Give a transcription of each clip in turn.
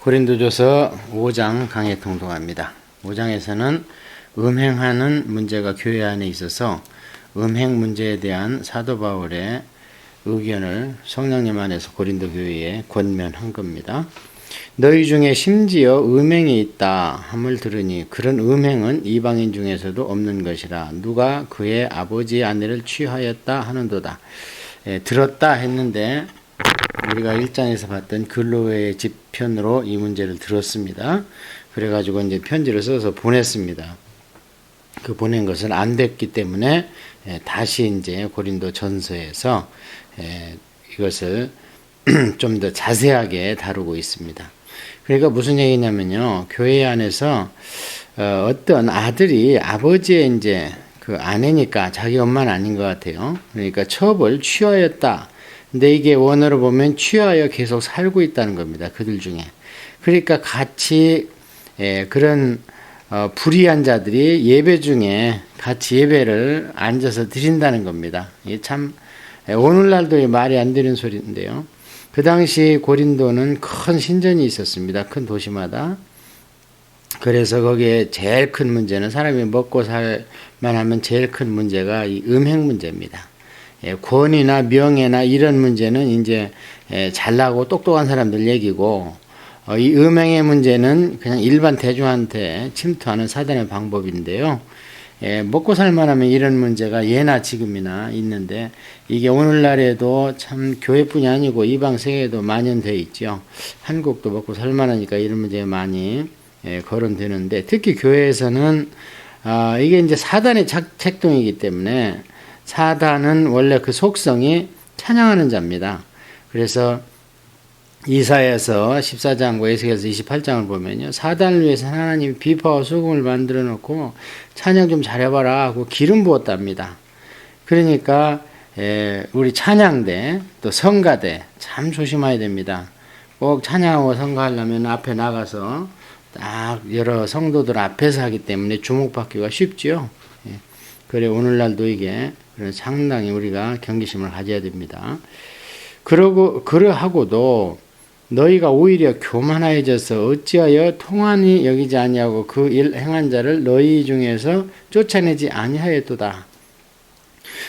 고린도전서 5장 강해 통독합니다. 5장에서는 음행하는 문제가 교회 안에 있어서 음행 문제에 대한 사도 바울의 의견을 성령님 안에서 고린도 교회에 권면한 겁니다. 너희 중에 심지어 음행이 있다 함을 들으니 그런 음행은 이방인 중에서도 없는 것이라 누가 그의 아버지의 아내를 취하였다 하는도다. 들었다 했는데 우리가 1장에서 봤던 근로회의 집편으로 이 문제를 들었습니다. 그래가지고 이제 편지를 써서 보냈습니다. 그 보낸 것은 안 됐기 때문에 다시 이제 고린도 전서에서 이것을 좀 더 자세하게 다루고 있습니다. 그러니까 무슨 얘기냐면요. 교회 안에서 어떤 아들이 아버지의 이제 그 아내니까 자기 엄마는 아닌 것 같아요. 그러니까 첩을 취하였다. 근데 이게 원어로 보면 취하여 계속 살고 있다는 겁니다. 그들 중에. 그러니까 같이 그런 불의한 자들이 예배 중에 같이 예배를 앉아서 드린다는 겁니다. 이게 참 오늘날도 말이 안 되는 소리인데요. 그 당시 고린도는 큰 신전이 있었습니다. 큰 도시마다. 그래서 거기에 제일 큰 문제는 사람이 먹고 살만 하면 제일 큰 문제가 이 음행 문제입니다. 권위나 명예나 이런 문제는 이제 잘나고 똑똑한 사람들 얘기고 이 음행의 문제는 그냥 일반 대중한테 침투하는 사단의 방법인데요. 먹고 살만하면 이런 문제가 예나 지금이나 있는데 이게 오늘날에도 참 교회뿐이 아니고 이방 세계에도 만연되어 있죠. 한국도 먹고 살만하니까 이런 문제가 많이 거론되는데 특히 교회에서는 이게 이제 사단의 책동이기 때문에 사단은 원래 그 속성이 찬양하는 자입니다. 그래서 이사야서 14장과 에스겔서 28장을 보면요. 사단을 위해서 하나님이 비파와 수금을 만들어 놓고 찬양 좀 잘해봐라 하고 기름 부었답니다. 그러니까 우리 찬양대 또 성가대 참 조심해야 됩니다. 꼭 찬양하고 성가하려면 앞에 나가서 딱 여러 성도들 앞에서 하기 때문에 주목받기가 쉽죠. 그래 오늘날도 이게 상당히 우리가 경계심을 가져야 됩니다. 그러하고도 너희가 오히려 교만해져서 어찌하여 통한이 여기지 아니하고 그 일 행한 자를 너희 중에서 쫓아내지 아니하였도다.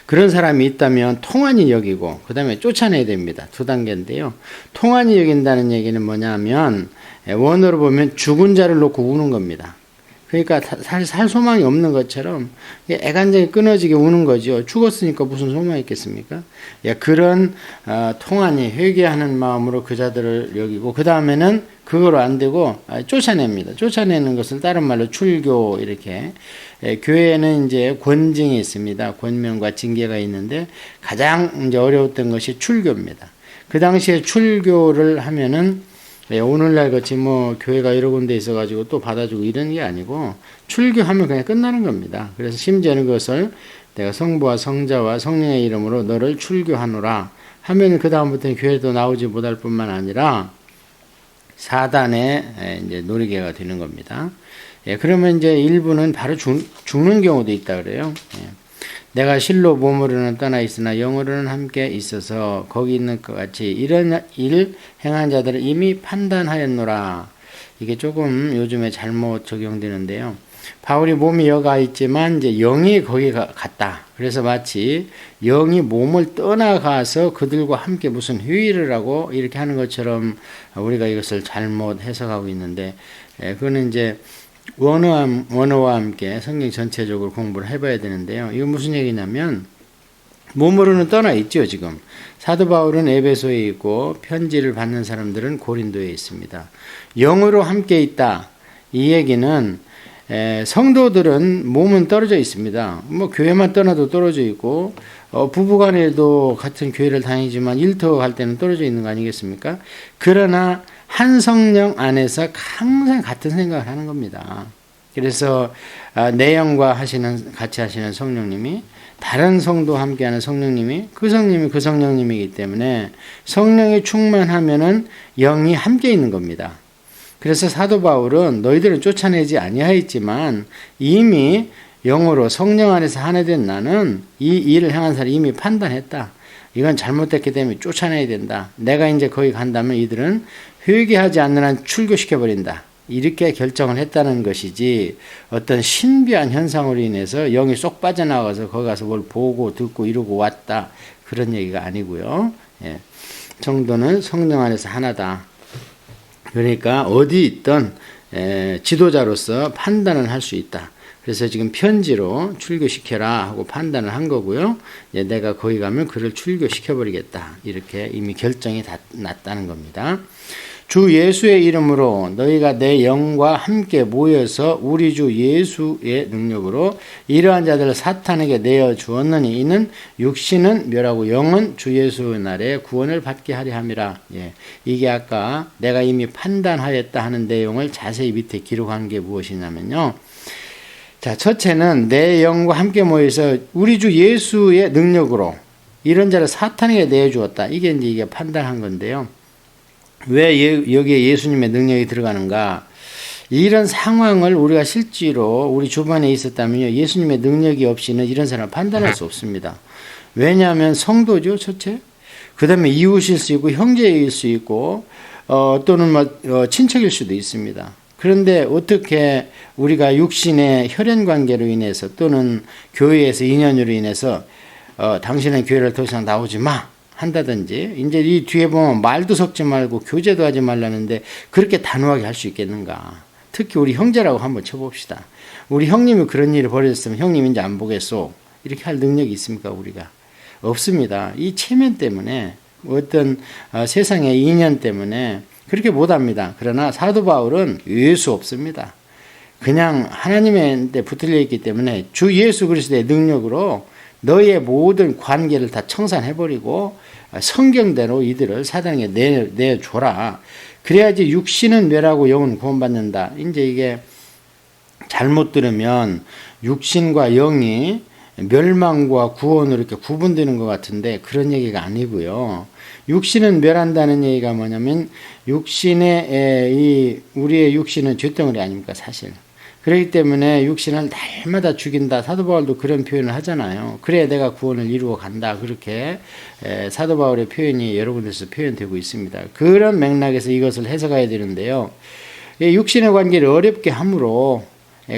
그런 사람이 있다면 통한이 여기고 그 다음에 쫓아내야 됩니다. 두 단계인데요. 통한이 여긴다는 얘기는 뭐냐면 원어로 보면 죽은 자를 놓고 우는 겁니다. 그러니까 살 소망이 없는 것처럼 애간장이 끊어지게 우는 거죠. 죽었으니까 무슨 소망이 있겠습니까? 그런 통한이 회개하는 마음으로 그 자들을 여기고 그 다음에는 그거로 안 되고 쫓아냅니다. 쫓아내는 것을 다른 말로 출교 이렇게 교회에는 이제 권징이 있습니다. 권면과 징계가 있는데 가장 이제 어려웠던 것이 출교입니다. 그 당시에 출교를 하면은 오늘날 같이 뭐 교회가 여러 군데 있어가지고 또 받아주고 이런 게 아니고 출교하면 그냥 끝나는 겁니다. 그래서 심지어는 그것을 내가 성부와 성자와 성령의 이름으로 너를 출교하노라 하면 그 다음부터는 교회도 나오지 못할 뿐만 아니라 사단의 이제 놀이개가 되는 겁니다. 그러면 이제 일부는 바로 죽는 경우도 있다 그래요. 내가 실로 몸으로는 떠나 있으나 영으로는 함께 있어서 거기 있는 것 같이 이런 일 행한 자들을 이미 판단하였노라. 이게 조금 요즘에 잘못 적용되는데요. 바울이 몸이 여가 있지만 이제 영이 거기 갔다. 그래서 마치 영이 몸을 떠나가서 그들과 함께 무슨 회의를 하고 이렇게 하는 것처럼 우리가 이것을 잘못 해석하고 있는데 그거는 이제 원어와 함께 성경 전체적으로 공부를 해봐야 되는데요. 이거 무슨 얘기냐면 몸으로는 떠나 있죠. 지금 사도 바울은 에베소에 있고 편지를 받는 사람들은 고린도에 있습니다. 영으로 함께 있다. 이 얘기는 성도들은 몸은 떨어져 있습니다. 뭐 교회만 떠나도 떨어져 있고 부부간에도 같은 교회를 다니지만 일터 갈 때는 떨어져 있는 거 아니겠습니까? 그러나 한 성령 안에서 항상 같은 생각을 하는 겁니다. 그래서 내 영과 같이 하시는 성령님이 다른 성도와 함께하는 성령님이 그 성령님이기 때문에 성령이 충만하면은 영이 함께 있는 겁니다. 그래서 사도 바울은 너희들은 쫓아내지 아니하였지만 이미 영으로 성령 안에서 하나 된 나는 이 일을 행한 사람이 이미 판단했다. 이건 잘못됐기 때문에 쫓아내야 된다. 내가 이제 거기 간다면 이들은 회개하지 않는 한 출교시켜버린다. 이렇게 결정을 했다는 것이지 어떤 신비한 현상으로 인해서 영이 쏙 빠져나가서 거기 가서 뭘 보고 듣고 이러고 왔다. 그런 얘기가 아니고요. 예. 성도는 성령 안에서 하나다. 그러니까 어디 있든 지도자로서 판단을 할 수 있다. 그래서 지금 편지로 출교시켜라 하고 판단을 한 거고요. 내가 거기 가면 그를 출교시켜버리겠다. 이렇게 이미 결정이 다 났다는 겁니다. 주 예수의 이름으로 너희가 내 영과 함께 모여서 우리 주 예수의 능력으로 이러한 자들을 사탄에게 내어 주었느니 이는 육신은 멸하고 영은 주 예수의 날에 구원을 받게 하려 함이라. 예. 이게 아까 내가 이미 판단하였다 하는 내용을 자세히 밑에 기록한 게 무엇이냐면요. 자, 첫째는 내 영과 함께 모여서 우리 주 예수의 능력으로 이런 자를 사탄에게 내어주었다. 이게 판단한 건데요. 왜 여기에 예수님의 능력이 들어가는가? 이런 상황을 우리가 실제로 우리 주변에 있었다면요. 예수님의 능력이 없이는 이런 사람을 판단할 수 없습니다. 왜냐하면 성도죠, 첫째. 그 다음에 이웃일 수 있고 형제일 수 있고 또는 친척일 수도 있습니다. 그런데 어떻게 우리가 육신의 혈연 관계로 인해서 또는 교회에서 인연으로 인해서 당신은 교회를 더 이상 나오지 마 한다든지 이제 이 뒤에 보면 말도 섞지 말고 교제도 하지 말라는데 그렇게 단호하게 할 수 있겠는가. 특히 우리 형제라고 한번 쳐봅시다. 우리 형님이 그런 일을 벌였으면 형님 이제 안 보겠소. 이렇게 할 능력이 있습니까 우리가? 없습니다. 이 체면 때문에 어떤 세상의 인연 때문에 그렇게 못합니다. 그러나 사도 바울은 예수 없습니다. 그냥 하나님의 데 붙들려 있기 때문에 주 예수 그리스도의 능력으로 너의 모든 관계를 다 청산해버리고 성경대로 이들을 사단에게 내줘라. 그래야지 육신은 멸하고 영은 구원받는다. 이제 이게 잘못 들으면 육신과 영이 멸망과 구원으로 이렇게 구분되는 것 같은데 그런 얘기가 아니고요. 육신은 멸한다는 얘기가 뭐냐면 우리의 육신은 쇳덩어리 아닙니까 사실. 그렇기 때문에 육신을 날마다 죽인다. 사도 바울도 그런 표현을 하잖아요. 그래야 내가 구원을 이루어 간다. 그렇게 사도 바울의 표현이 여러 군데서 표현되고 있습니다. 그런 맥락에서 이것을 해석해야 되는데요. 육신의 관계를 어렵게 함으로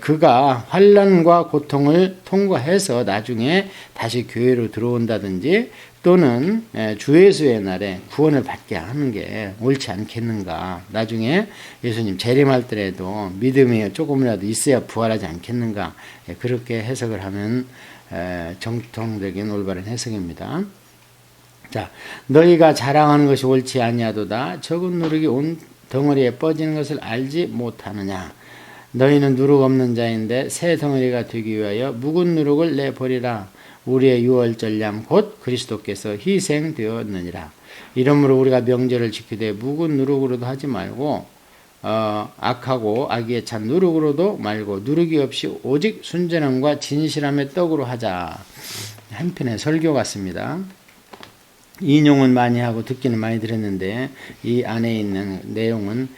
그가 환난과 고통을 통과해서 나중에 다시 교회로 들어온다든지 또는 주 예수의 날에 구원을 받게 하는 게 옳지 않겠는가. 나중에 예수님 재림할 때라도 믿음이 조금이라도 있어야 부활하지 않겠는가. 그렇게 해석을 하면 정통적인 올바른 해석입니다. 자, 너희가 자랑하는 것이 옳지 아니하도다. 적은 누룩이 온 덩어리에 뻗지는 것을 알지 못하느냐. 너희는 누룩 없는 자인데 새 덩어리가 되기 위하여 묵은 누룩을 내버리라. 우리의 유월절 양 곧 그리스도께서 희생되었느니라. 이러므로 우리가 명절을 지키되 묵은 누룩으로도 하지 말고 악하고 악의에 찬 누룩으로도 말고 누룩이 없이 오직 순전함과 진실함의 떡으로 하자. 한편의 설교 같습니다. 인용은 많이 하고 듣기는 많이 들었는데 이 안에 있는 내용은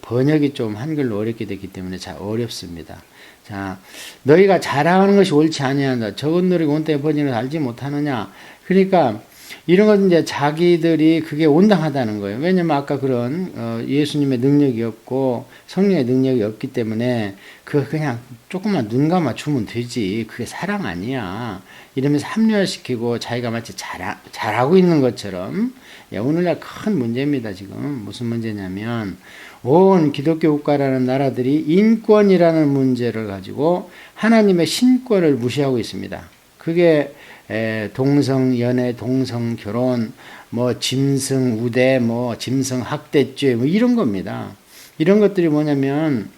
번역이 좀 한글로 어렵게 됐기 때문에 잘 어렵습니다. 자, 너희가 자랑하는 것이 옳지 아니한다. 적은 누룩이 온 때에 번지는 알지 못하느냐. 그러니까 이런 건 이제 자기들이 그게 온당하다는 거예요. 왜냐면 아까 그런 예수님의 능력이 없고 성령의 능력이 없기 때문에 그냥 조금만 눈 감아 주면 되지. 그게 사랑 아니야. 이러면서 합리화시키고 자기가 마치 잘하고 있는 것처럼. 오늘날 큰 문제입니다. 지금 무슨 문제냐면 온 기독교 국가라는 나라들이 인권이라는 문제를 가지고 하나님의 신권을 무시하고 있습니다. 그게 동성연애, 동성결혼, 짐승 우대, 짐승 학대죄, 이런 겁니다. 이런 것들이 뭐냐면,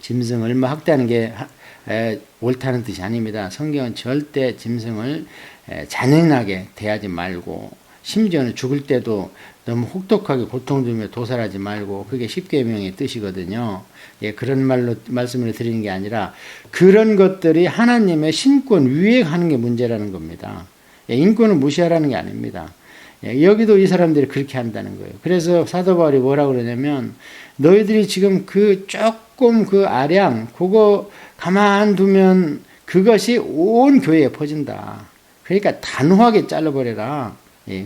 짐승을 학대하는 게 옳다는 뜻이 아닙니다. 성경은 절대 짐승을 잔인하게 대하지 말고, 심지어는 죽을 때도 너무 혹독하게 고통 주며 도살하지 말고, 그게 십계명의 뜻이거든요. 그런 말씀을 드리는 게 아니라 그런 것들이 하나님의 신권 위에 하는 게 문제라는 겁니다. 인권을 무시하라는 게 아닙니다. 여기도 이 사람들이 그렇게 한다는 거예요. 그래서 사도 바울이 뭐라고 그러냐면 너희들이 지금 조금 아량 그거 가만두면 그것이 온 교회에 퍼진다. 그러니까 단호하게 잘라버려라.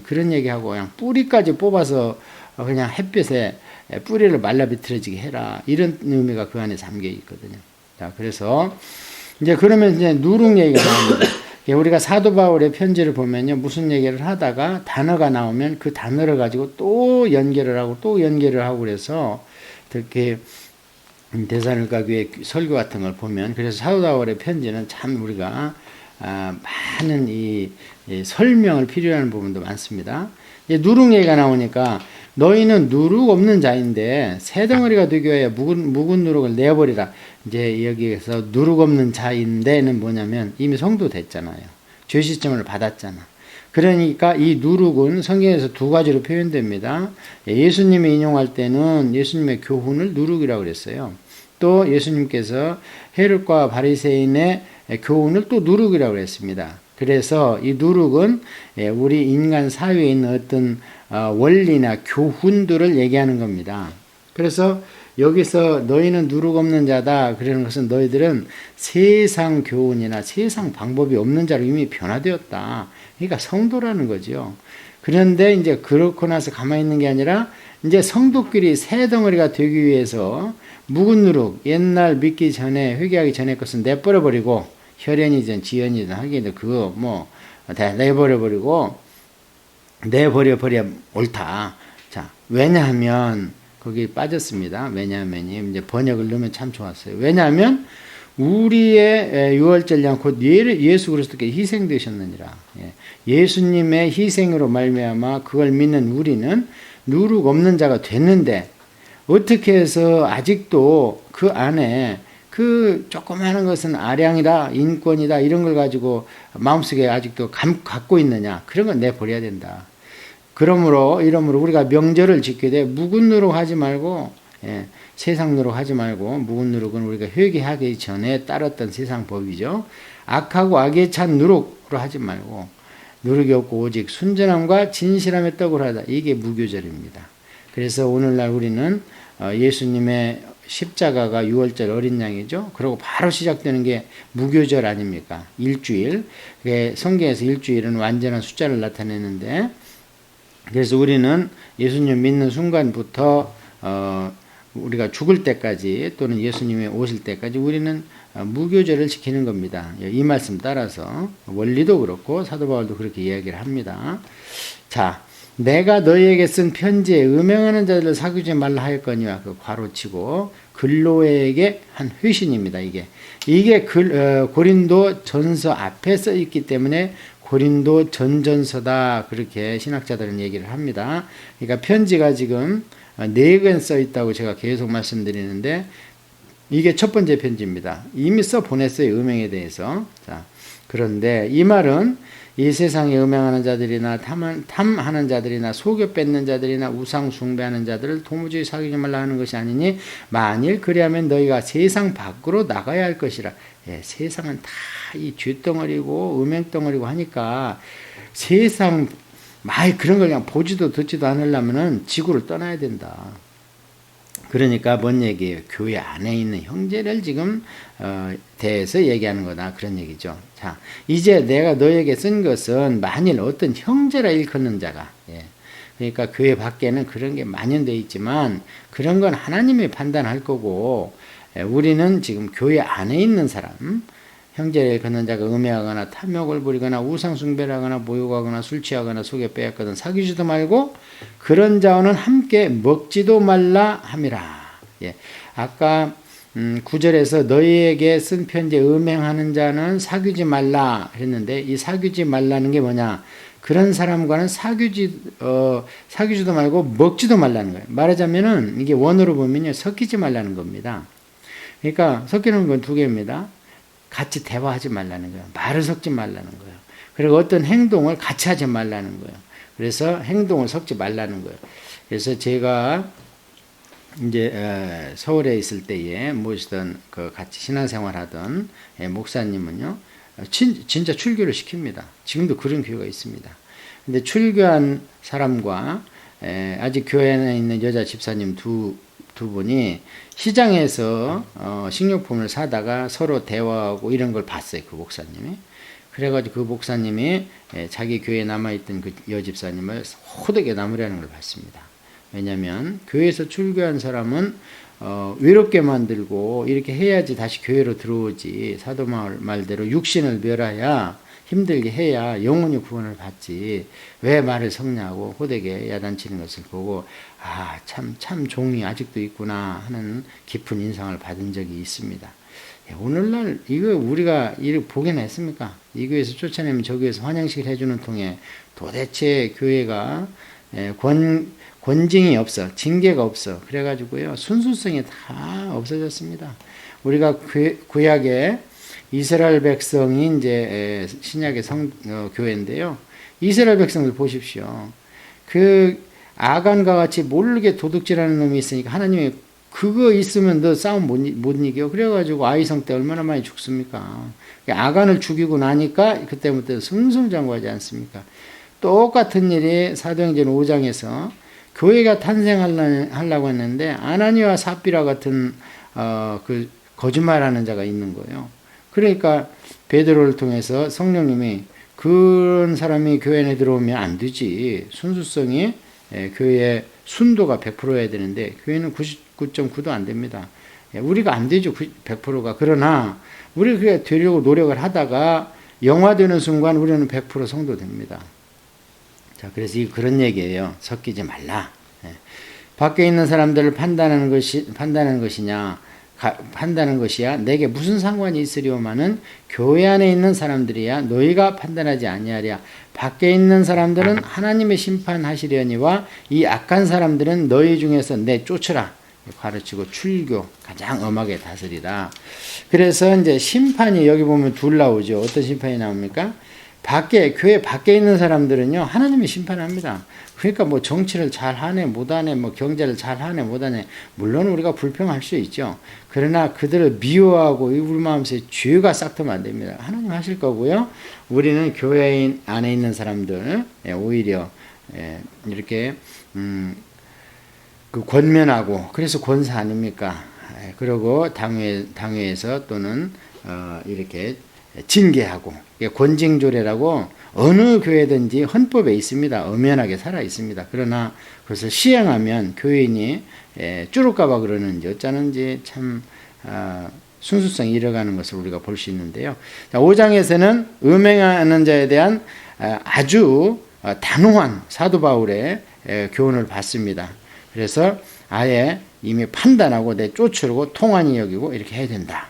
그런 얘기하고 그냥 뿌리까지 뽑아서 그냥 햇볕에 뿌리를 말라 비틀어지게 해라. 이런 의미가 그 안에 담겨 있거든요. 자, 그래서 이제 그러면 이제 누룩 얘기가 나옵니다. 우리가 사도 바울의 편지를 보면요, 무슨 얘기를 하다가 단어가 나오면 그 단어를 가지고 또 연결을 하고 또 연결을 하고 그래서 이렇게 데살로니가 교회 설교 같은 걸 보면, 그래서 사도 바울의 편지는 참 우리가 많은 이 설명을 필요로 하는 부분도 많습니다. 이제 누룩 얘기가 나오니까 너희는 누룩 없는 자인데 새 덩어리가 되기 위하여 묵은 누룩을 내버리라. 이제 여기에서 누룩 없는 자인데는 뭐냐면 이미 성도 됐잖아요. 죄 시점을 받았잖아. 그러니까 이 누룩은 성경에서 두 가지로 표현됩니다. 예수님이 인용할 때는 예수님의 교훈을 누룩이라고 그랬어요. 또 예수님께서 헤롯과 바리새인의 교훈을 또 누룩이라고 그랬습니다. 그래서 이 누룩은 우리 인간 사회에 있는 어떤 원리나 교훈들을 얘기하는 겁니다. 그래서 여기서 너희는 누룩 없는 자다 그러는 것은 너희들은 세상 교훈이나 세상 방법이 없는 자로 이미 변화되었다. 그러니까 성도라는 거죠. 그런데 이제 그렇고 나서 가만히 있는 게 아니라 이제 성도끼리 새 덩어리가 되기 위해서 묵은 누룩, 옛날 믿기 전에 회개하기 전에 것은 내버려 버리고 혈연이든 지연이든 하기는 그거 뭐 다 내버려버리고 내버려버려 옳다. 자, 왜냐하면 거기 빠졌습니다. 왜냐하면 이제 번역을 넣으면 참 좋았어요. 왜냐하면 우리의 유월절량 곧 예수 그리스도께 희생되셨느니라. 예수님의 희생으로 말미암아 그걸 믿는 우리는 누룩 없는 자가 됐는데 어떻게 해서 아직도 그 안에 그 조그마한 것은 아량이다, 인권이다 이런 걸 가지고 마음속에 아직도 갖고 있느냐. 그런 건 내버려야 된다. 이러므로 우리가 명절을 지켜야 돼. 묵은 누룩 하지 말고 세상 누룩 하지 말고, 묵은 누룩은 우리가 회개하기 전에 따랐던 세상 법이죠. 악하고 악에 찬 누룩으로 하지 말고 누룩이 없고 오직 순전함과 진실함의 떡을 하다. 이게 무교절입니다. 그래서 오늘날 우리는 예수님의 십자가가 6월절 어린 양이죠. 그리고 바로 시작되는 게 무교절 아닙니까? 일주일. 성경에서 일주일은 완전한 숫자를 나타내는데, 그래서 우리는 예수님 믿는 순간부터 우리가 죽을 때까지 또는 예수님이 오실 때까지 우리는 무교절을 지키는 겁니다. 이 말씀 따라서 원리도 그렇고 사도 바울도 그렇게 이야기를 합니다. 자, 내가 너희에게 쓴 편지에 음행하는 자들을 사귀지 말라 하였거니와 그 괄호치고 글로에게 한 회신입니다. 이게 고린도 전서 앞에 써 있기 때문에 고린도 전전서다 그렇게 신학자들은 얘기를 합니다. 그러니까 편지가 지금 4권 써 있다고 제가 계속 말씀드리는데 이게 첫 번째 편지입니다. 이미 써 보냈어요. 음행에 대해서. 자, 그런데 이 말은 이 세상에 음행하는 자들이나 탐하는 자들이나 속여 뺏는 자들이나 우상 숭배하는 자들을 도무지 사귀지 말라 하는 것이 아니니 만일 그리하면 너희가 세상 밖으로 나가야 할 것이라. 세상은 다 이 쥐덩어리고 음행덩어리고 하니까 세상 그런 걸 그냥 보지도 듣지도 않으려면은 지구를 떠나야 된다. 그러니까 뭔 얘기예요? 교회 안에 있는 형제를 지금 대해서 얘기하는 거다. 그런 얘기죠. 자, 이제 내가 너에게 쓴 것은 만일 어떤 형제라 일컫는 자가, 그러니까 교회 밖에는 그런 게 만연되어 있지만 그런 건 하나님이 판단할 거고, 우리는 지금 교회 안에 있는 사람, 형제를 일컫는 자가 음해하거나 탐욕을 부리거나 우상숭배를 하거나 모욕하거나 술 취하거나 속여 빼앗거든 사귀지도 말고 그런 자와는 함께 먹지도 말라 함이라. 아까 9절에서 너희에게 쓴 편지에 음행하는 자는 사귀지 말라 했는데 이 사귀지 말라는 게 뭐냐? 그런 사람과는 사귀지도 말고 먹지도 말라는 거예요. 말하자면은 이게 원어로 보면요, 섞이지 말라는 겁니다. 그러니까 섞이는 건 2개입니다. 같이 대화하지 말라는 거예요. 말을 섞지 말라는 거예요. 그리고 어떤 행동을 같이 하지 말라는 거예요. 그래서 행동을 섞지 말라는 거예요. 그래서 제가 이제 서울에 있을 때에 모시던 같이 신앙생활 하던 목사님은요, 진짜 출교를 시킵니다. 지금도 그런 교회가 있습니다. 근데 출교한 사람과 아직 교회 안에 있는 여자 집사님 두 분이 시장에서 식료품을 사다가 서로 대화하고 이런 걸 봤어요. 그 목사님이. 그래가지고 그 목사님이 자기 교회에 남아있던 그 여집사님을 호되게 나무라는 걸 봤습니다. 왜냐하면 교회에서 출교한 사람은 외롭게 만들고 이렇게 해야지 다시 교회로 들어오지. 사도 말대로 육신을 멸하야 힘들게 해야 영혼이 구원을 받지. 왜 말을 섞냐고 호되게 야단치는 것을 보고 참 종이 아직도 있구나 하는 깊은 인상을 받은 적이 있습니다. 오늘날 이거 우리가 이렇게 보긴 했습니까? 이 교회에서 쫓아내면 저 교회에서 환영식을 해주는 통에 도대체 교회가 권징이 없어, 징계가 없어. 그래가지고요 순수성이 다 없어졌습니다. 우리가 구약에 이스라엘 백성이 이제 신약의 교회인데요. 이스라엘 백성들 보십시오. 그 아간과 같이 모르게 도둑질하는 놈이 있으니까 하나님이 그거 있으면 너 싸움 못 이겨. 그래가지고 아이성 때 얼마나 많이 죽습니까? 아간을 죽이고 나니까 그때부터 승승장구하지 않습니까? 똑같은 일이 사도행전 5장에서 교회가 탄생하려고 했는데 아나니와 삽비라 같은 그 거짓말하는 자가 있는 거예요. 그러니까 베드로를 통해서 성령님이 그런 사람이 교회 안에 들어오면 안 되지. 순수성이 교회의 순도가 100%여야 되는데 교회는 99.9도 안 됩니다. 우리가 안 되죠. 100%가. 그러나 우리가 그게 되려고 노력을 하다가 영화되는 순간 우리는 100% 성도됩니다. 자, 그래서 그런 얘기예요. 섞이지 말라. 밖에 있는 사람들을 판단하는 것이야 내게 무슨 상관이 있으리오마는 교회 안에 있는 사람들이야 너희가 판단하지 아니하랴. 밖에 있는 사람들은 하나님의 심판하시려니와 이 악한 사람들은 너희 중에서 내쫓으라 가르치고 출교 가장 엄하게 다스리라. 그래서 이제 심판이 여기 보면 둘 나오죠. 어떤 심판이 나옵니까? 교회 밖에 있는 사람들은요 하나님이 심판합니다. 그러니까 뭐 정치를 잘 하네 못하네, 뭐 경제를 잘 하네 못하네, 물론 우리가 불평할 수 있죠. 그러나 그들을 미워하고 우리 마음속에 죄가 싹트면 안 됩니다. 하나님 하실 거고요. 우리는 교회 안에 있는 사람들 오히려 이렇게 권면하고, 그래서 권사 아닙니까? 그리고 당회에서 또는 이렇게 징계하고, 권징조례라고 어느 교회든지 헌법에 있습니다. 엄연하게 살아 있습니다. 그러나 그것을 시행하면 교인이 쭈를까봐 그러는지 어쩌는지 참 순수성이 잃어가는 것을 우리가 볼 수 있는데요. 5장에서는 음행하는 자에 대한 아주 단호한 사도 바울의 교훈을 받습니다. 그래서 아예 이미 판단하고 쫓으려고 통한이 여기고 이렇게 해야 된다.